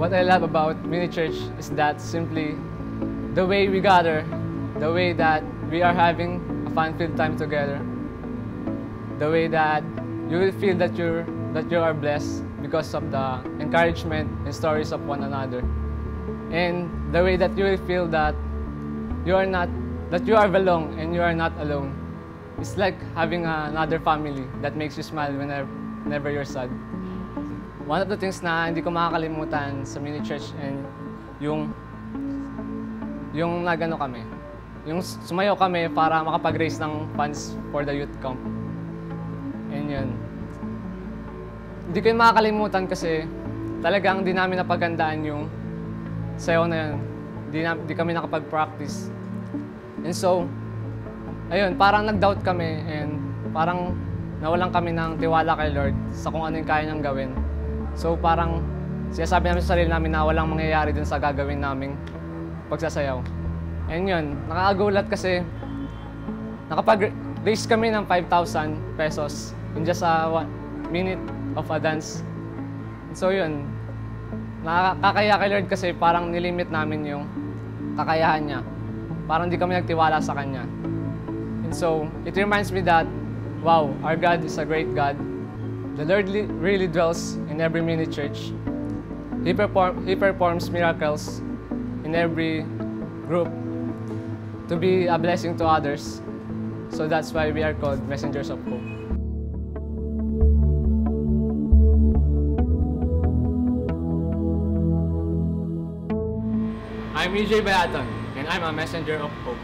What I love about mini church is that simply the way we gather, the way that we are having a fun-filled time together, the way that you will feel that you are blessed because of the encouragement and stories of one another, and the way that you will feel that you are belong and you are not alone. It's like having another family that makes you smile whenever you're sad. One of the things na hindi ko makakalimutan sa mini church and yung nagano kami, yung sumayaw kami para makapag-raise ng funds for the youth camp. And yun. Hindi ko yung makakalimutan kasi talagang di namin napagandaan yung sayaw na yun. Di kami nakapag-practice. And so, ayun, parang nag-doubt kami and parang nawalan kami ng tiwala kay Lord sa kung ano yung kaya niyang gawin. So parang sinasabi namin sa sarili namin na walang mangyayari dun sa gagawin naming pagsasayaw. And yun, nakakagulat kasi nakapag-raise kami ng 5,000 pesos in just a 1 minute of a dance. So yun, nakakaya kay Lord kasi parang nilimit namin yung kakayahan niya. Parang di kami nagtiwala sa Kanya. And so, it reminds me that, wow, our God is a great God. The Lord really dwells in every mini church. He performs miracles in every group to be a blessing to others. So that's why we are called messengers of hope. I'm EJ Bayaton, and I'm a messenger of hope.